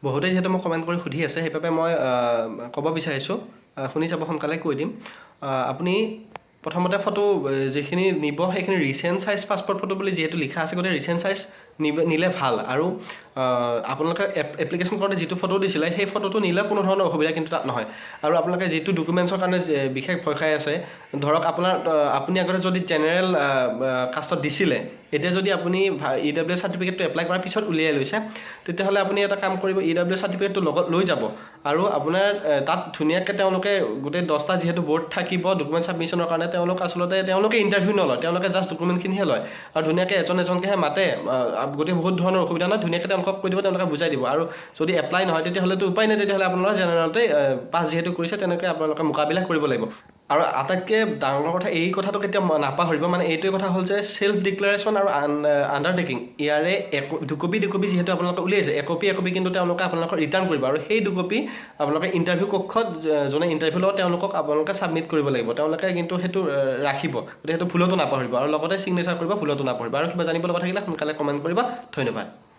বহুতে যেহেতু মোক কমেণ্ট কৰি সুধি আছে সেইবাবে মই ক'ব বিচাৰিছোঁ শুনি যাব সোনকালে কৈ দিম আপুনি প্ৰথমতে ফটো যিখিনি নিব সেইখিনি ৰিচেণ্ট চাইজ পাছপৰ্ট ফটো বুলি যিহেতু লিখা আছে গতিকে ৰিচেণ্ট চাইজ নিলে ভাল আৰু আপোনালোকে এপ্লিকেশ্যন কৰোঁতে যিটো ফটো দিছিলে সেই ফটোটো নিলে কোনো ধৰণৰ অসুবিধা কিন্তু তাত নহয় আৰু আপোনালোকে যিটো ডকুমেণ্টছৰ কাৰণে বিশেষ ভয় খাই আছে ধৰক আপুনি আগতে যদি জেনেৰেল কাষ্টত দিছিলে এতিয়া যদি আপুনি EWS চাৰ্টিফিকেটটো এপ্লাই কৰাৰ পিছত উলিয়াই লৈছে তেতিয়াহ'লে আপুনি এটা কাম কৰিব EWS চাৰ্টিফিকেটটো লগত লৈ যাব আৰু আপোনাৰ তাত ধুনীয়াকৈ তেওঁলোকে গোটেই 10টা যিহেতু বৰ্ড থাকিব ডকুমেণ্ট ছাবমিশ্যনৰ কাৰণে তেওঁলোকে ইণ্টাৰভিউ নলয় তেওঁলোকে জাষ্ট ডকুমেণ্টখিনিহে লয় আৰু ধুনীয়াকৈ এজনকৈহে মাতে গোটেই বহুত ধৰণৰ অসুবিধা নহয় ধুনীয়াকৈ তেওঁলোকক কৈ দিব তেওঁলোকে বুজাই দিব আৰু যদি এপ্লাই নহয় তেতিয়াহ'লেতো উপায় নাই তেতিয়াহ'লে আপোনালোকে জেনেৰেলতে পাছ যিহেতু কৰিছে তেনেকৈ আপোনালোকে মোকাবিলা কৰিব লাগিব আৰু আটাইতকৈ ডাঙৰ কথা এই কথাটো কেতিয়া নাপাহৰিব মানে এইটোৱে কথা হ'ল যে সেল্ফ ডিক্লাৰেশ্যন আৰু আণ্ডাৰটেকিং ইয়াৰে দুকপি যিহেতু আপোনালোকে উলিয়াইছে একপি কিন্তু তেওঁলোকে আপোনালোকক ৰিটাৰ্ণ কৰিব আৰু সেই দুকপি আপোনালোকে ইণ্টাৰভিউ কক্ষত যোনে ইণ্টাৰভিউ লয় তেওঁলোকক আপোনালোকে ছাবমিট কৰিব লাগিব তেওঁলোকে কিন্তু সেইটো ৰাখিব গতিকে সেইটো ভুলতো নাপাহৰিব আৰু লগতে ছিগনেচাৰ কৰিব ভুলতো নাপাহৰিব আৰু কিবা জানিব লগা থাকিলে সোনকালে কমেণ্ট কৰিব ধন্যবাদ